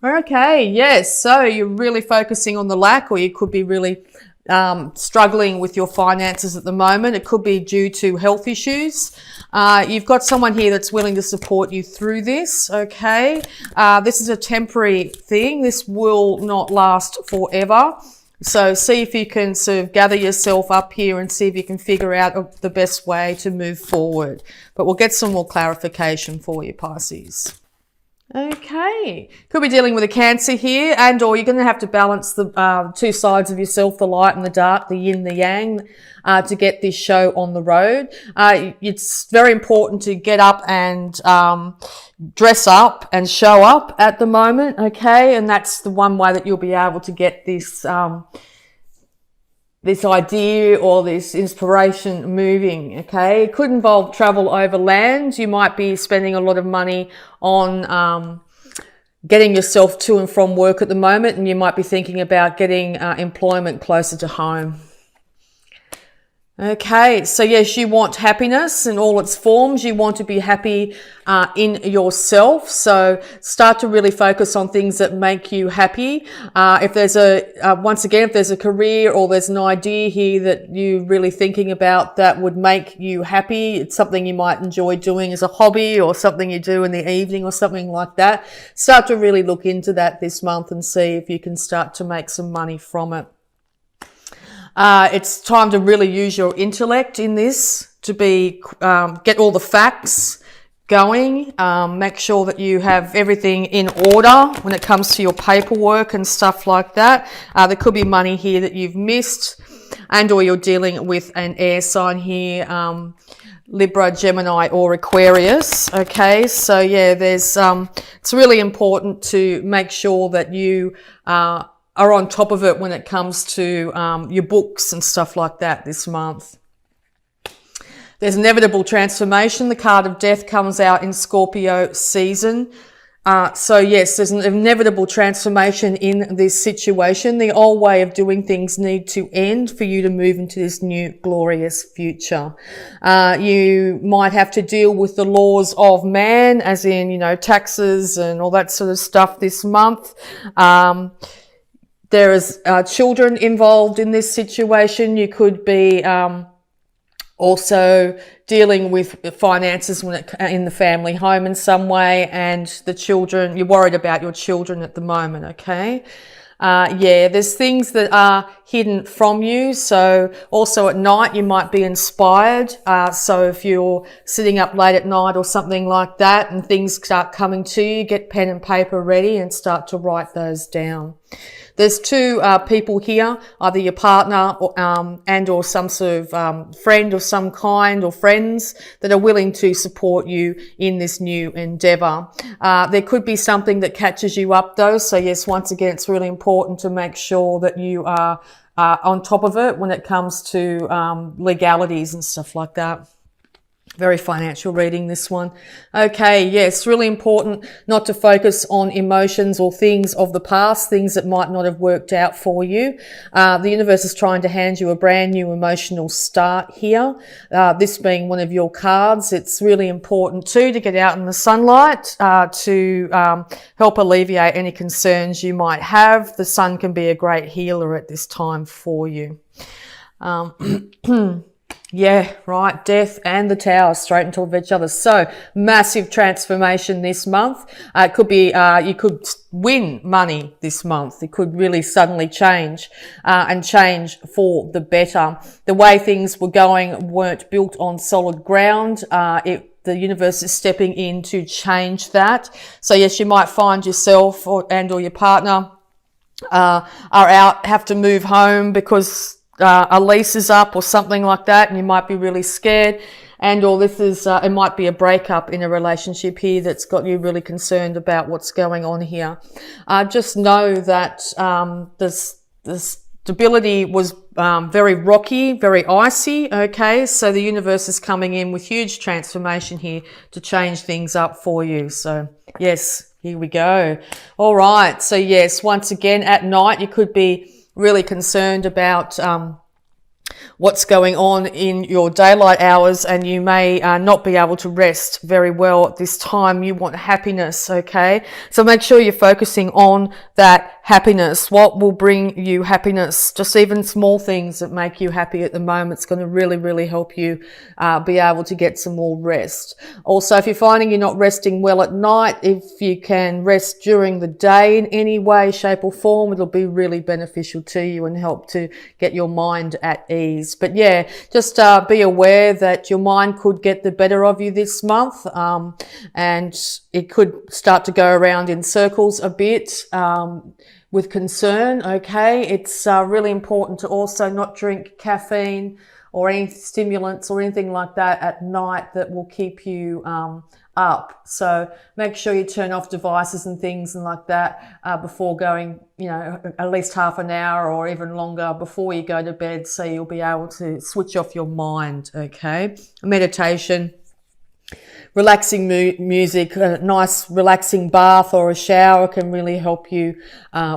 Okay, yes. So you're really focusing on the lack, or you could be really struggling with your finances at the moment. It could be due to health issues. You've got someone here that's willing to support you through this, okay? This is a temporary thing. This will not last forever. So see if you can sort of gather yourself up here and see if you can figure out the best way to move forward. But we'll get some more clarification for you, Pisces. Okay, could be dealing with a Cancer here, and or you're going to have to balance the two sides of yourself, the light and the dark, the yin, the yang, to get this show on the road. It's very important to get up and dress up and show up at the moment, okay? And that's the one way that you'll be able to get this this idea or this inspiration moving, okay? It could involve travel overland. You might be spending a lot of money on getting yourself to and from work at the moment, and you might be thinking about getting employment closer to home. Okay, so yes, you want happiness in all its forms. You want to be happy in yourself. So start to really focus on things that make you happy. If there's once again, if there's a career or there's an idea here that you're really thinking about that would make you happy, it's something you might enjoy doing as a hobby or something you do in the evening or something like that. Start to really look into that this month and see if you can start to make some money from it. It's time to really use your intellect in this to get all the facts going. Make sure that you have everything in order when it comes to your paperwork and stuff like that. There could be money here that you've missed, and or you're dealing with an air sign here, Libra, Gemini or Aquarius. Okay, so yeah, it's really important to make sure that you are on top of it when it comes to your books and stuff like that this month. There's inevitable transformation. The card of death comes out in Scorpio season. So yes, there's an inevitable transformation in this situation. The old way of doing things need to end for you to move into this new glorious future. You might have to deal with the laws of man, as in, taxes and all that sort of stuff this month. There is children involved in this situation. You could be also dealing with finances in the family home in some way, and the children, you're worried about your children at the moment, okay? There's things that are hidden from you. So also at night, you might be inspired. So if you're sitting up late at night or something like that and things start coming to you, get pen and paper ready and start to write those down. There's two people here, either your partner or some sort of friend of some kind, or friends that are willing to support you in this new endeavour. There could be something that catches you up though. So yes, once again, it's really important to make sure that you are on top of it when it comes to legalities and stuff like that. Very financial reading, this one. Okay, yes, really important not to focus on emotions or things of the past, things that might not have worked out for you. The universe is trying to hand you a brand new emotional start here. This being one of your cards, it's really important too to get out in the sunlight to help alleviate any concerns you might have. The sun can be a great healer at this time for you. Yeah, right. Death and the Tower straight on top of each other. So massive transformation this month. It could be, you could win money this month. It could really suddenly change, and change for the better. The way things were going weren't built on solid ground. The universe is stepping in to change that. So yes, you might find yourself or your partner, are out, have to move home because a lease is up or something like that, and you might be really scared, and or this is it might be a breakup in a relationship here that's got you really concerned about what's going on here. Just know that the stability was very rocky, very icy. Okay, so the universe is coming in with huge transformation here to change things up for you. So yes, here we go. All right, so yes, once again at night you could be really concerned about what's going on in your daylight hours, and you may not be able to rest very well at this time. You want happiness, okay? So make sure you're focusing on that happiness. What will bring you happiness? Just even small things that make you happy at the moment. It's going to really, really help you be able to get some more rest. Also, if you're finding you're not resting well at night, if you can rest during the day in any way, shape or form, it'll be really beneficial to you and help to get your mind at ease. But yeah, just be aware that your mind could get the better of you this month, and it could start to go around in circles a bit with concern, okay? It's really important to also not drink caffeine or any stimulants or anything like that at night that will keep you up. So make sure you turn off devices and things and like that before going, at least half an hour or even longer before you go to bed, so you'll be able to switch off your mind, okay? Meditation, relaxing music, a nice relaxing bath or a shower can really help you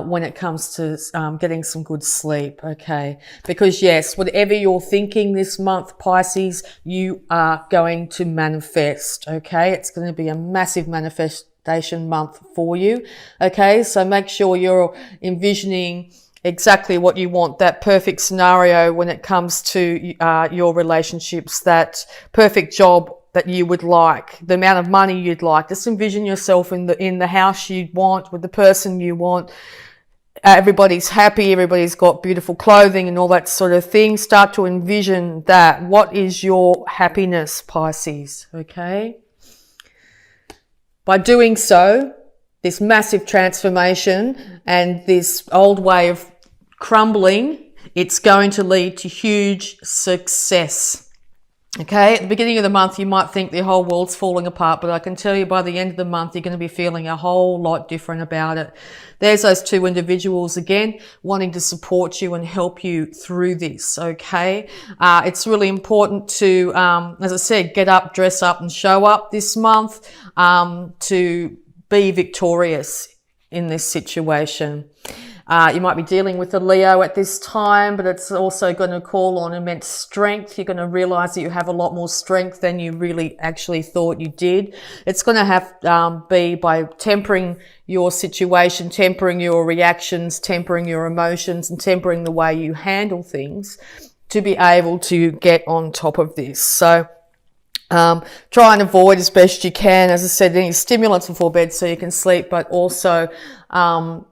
when it comes to getting some good sleep, okay? Because yes, whatever you're thinking this month, Pisces, you are going to manifest, okay? It's going to be a massive manifestation month for you, okay? So make sure you're envisioning exactly what you want, that perfect scenario when it comes to your relationships, that perfect job that you would like, the amount of money you'd like. Just envision yourself in the house you want, with the person you want. Everybody's happy, everybody's got beautiful clothing and all that sort of thing. Start to envision that. What is your happiness, Pisces? Okay? By doing so, this massive transformation and this old way of crumbling, it's going to lead to huge success. Okay, at the beginning of the month, you might think the whole world's falling apart, but I can tell you by the end of the month, you're going to be feeling a whole lot different about it. There's those two individuals again, wanting to support you and help you through this, okay? It's really important to, as I said, get up, dress up and show up this month to be victorious in this situation. You might be dealing with a Leo at this time, but it's also going to call on immense strength. You're going to realize that you have a lot more strength than you really actually thought you did. It's going to have be by tempering your situation, tempering your reactions, tempering your emotions, and tempering the way you handle things to be able to get on top of this. So try and avoid as best you can, as I said, any stimulants before bed so you can sleep, but also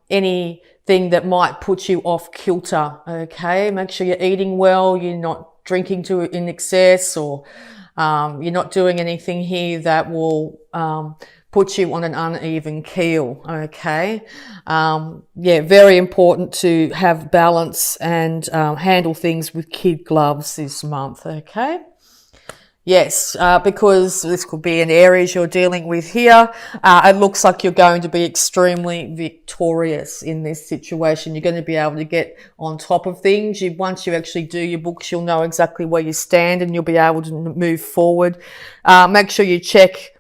anything that might put you off kilter, okay? Make sure you're eating well, you're not drinking in excess, or you're not doing anything here that will put you on an uneven keel, okay? Yeah, very important to have balance and handle things with kid gloves this month, okay? Yes, because this could be an Aries you're dealing with here. It looks like you're going to be extremely victorious in this situation. You're going to be able to get on top of things. Once you actually do your books, you'll know exactly where you stand and you'll be able to move forward. Make sure you check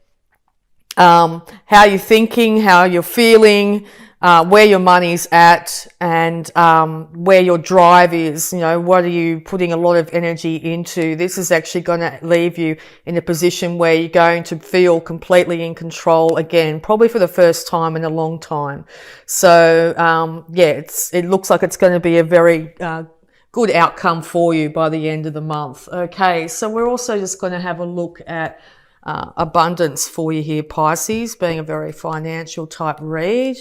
how you're thinking, how you're feeling, where your money's at, and where your drive is. You know, what are you putting a lot of energy into? This is actually going to leave you in a position where you're going to feel completely in control again, probably for the first time in a long time. So yeah, it looks like it's going to be a very good outcome for you by the end of the month. Okay, so we're also just going to have a look at abundance for you here, Pisces, being a very financial type read.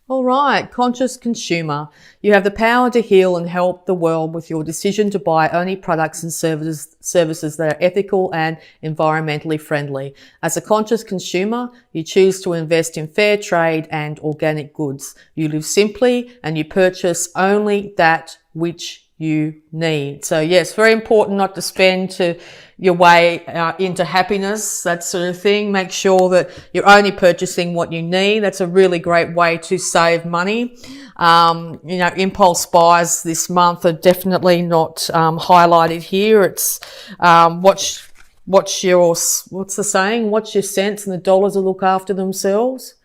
All right, conscious consumer. You have the power to heal and help the world with your decision to buy only products and services that are ethical and environmentally friendly. As a conscious consumer, you choose to invest in fair trade and organic goods. You live simply and you purchase only that which you need. So yes, very important not to spend your way into happiness, that sort of thing. Make sure that you're only purchasing what you need. That's a really great way to save money. You know, impulse buys this month are definitely not highlighted here. It's what's the saying? Watch your cents and the dollars will look after themselves.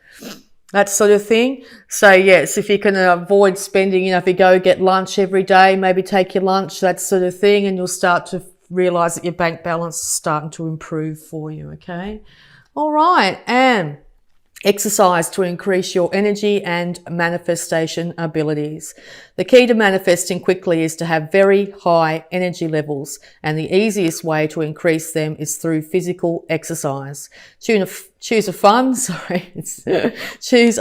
that sort of thing. So yes, if you can avoid spending, if you go get lunch every day, maybe take your lunch, that sort of thing, and you'll start to realize that your bank balance is starting to improve for you. Okay. All right. And exercise to increase your energy and manifestation abilities. The key to manifesting quickly is to have very high energy levels, and the easiest way to increase them is through physical exercise. Choose a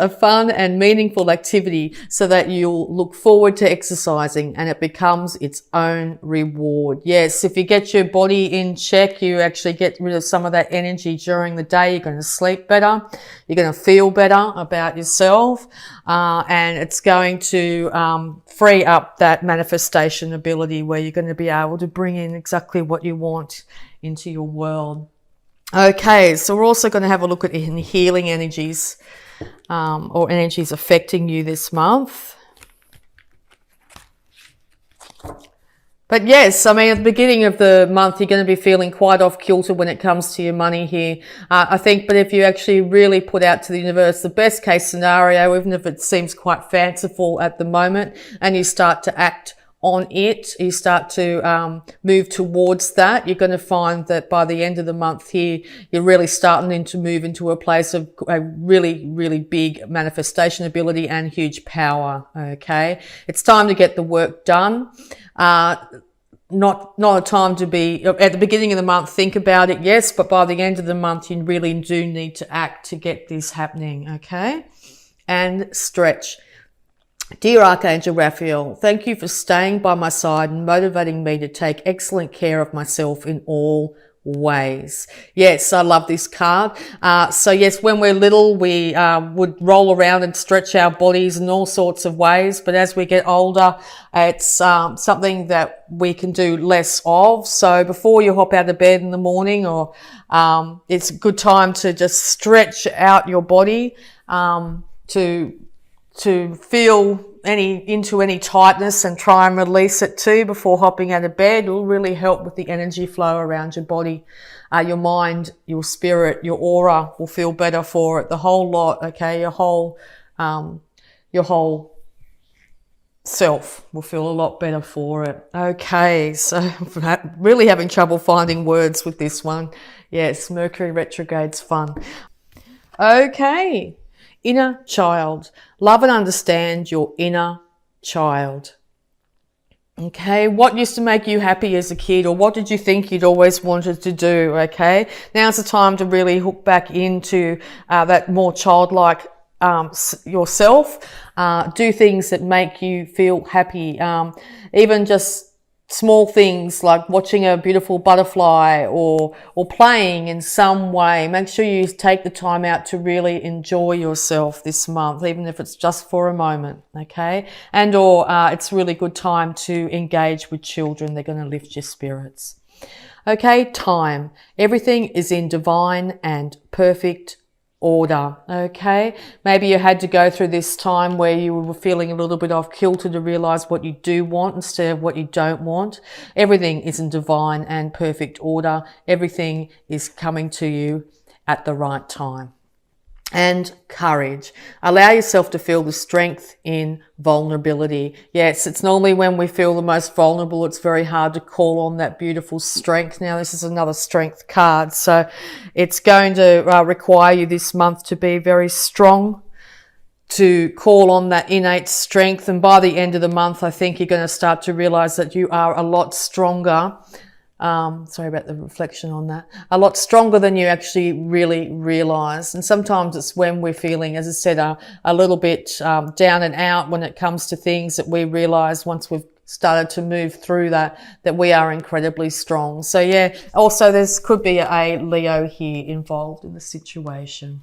fun and meaningful activity so that you'll look forward to exercising and it becomes its own reward. Yes, if you get your body in check, you actually get rid of some of that energy during the day. You're going to sleep better. You're going to feel better about yourself. And it's going to free up that manifestation ability where you're going to be able to bring in exactly what you want into your world. Okay, so we're also going to have a look at healing energies or energies affecting you this month. But yes, I mean, at the beginning of the month, you're going to be feeling quite off kilter when it comes to your money here. I think, but if you actually really put out to the universe the best case scenario, even if it seems quite fanciful at the moment, and you start to act on it, you start to move towards that, you're going to find that by the end of the month here, you're really starting to move into a place of a really, really big manifestation ability and huge power. Okay. It's time to get the work done. Not a time to be at the beginning of the month, think about it. Yes. But by the end of the month, you really do need to act to get this happening. Okay. And stretch. Dear Archangel Raphael, thank you for staying by my side and motivating me to take excellent care of myself in all ways. Yes, I love this card. So yes, when we're little, we would roll around and stretch our bodies in all sorts of ways. But as we get older, it's something that we can do less of. So before you hop out of bed in the morning, or it's a good time to just stretch out your body to feel into any tightness and try and release it too before hopping out of bed. It will really help with the energy flow around your body. Your mind, your spirit, your aura will feel better for it. The whole lot, okay? Your whole self will feel a lot better for it. Okay, so really having trouble finding words with this one. Yes, Mercury retrograde's fun. Okay. Inner child. Love and understand your inner child. Okay, what used to make you happy as a kid, or what did you think you'd always wanted to do? Okay, now's the time to really hook back into that more childlike yourself. Do things that make you feel happy. Even just small things like watching a beautiful butterfly or playing in some way. Make sure you take the time out to really enjoy yourself this month, even if it's just for a moment, okay? And or it's a really good time to engage with children. They're going to lift your spirits. Okay, time. Everything is in divine and perfect order. Okay, maybe you had to go through this time where you were feeling a little bit off kilter to realize what you do want instead of what you don't want. Everything is in divine and perfect order. Everything is coming to you at the right time. And courage. Allow yourself to feel the strength in vulnerability. Yes, it's normally when we feel the most vulnerable, it's very hard to call on that beautiful strength. Now, this is another strength card, so it's going to require you this month to be very strong, to call on that innate strength. And by the end of the month, I think you're going to start to realize that you are a lot stronger. Sorry about the reflection on that. A lot stronger than you actually really realize. And sometimes it's when we're feeling, as I said, a little bit down and out when it comes to things that we realize once we've started to move through that we are incredibly strong. So yeah, also could be a Leo here involved in the situation.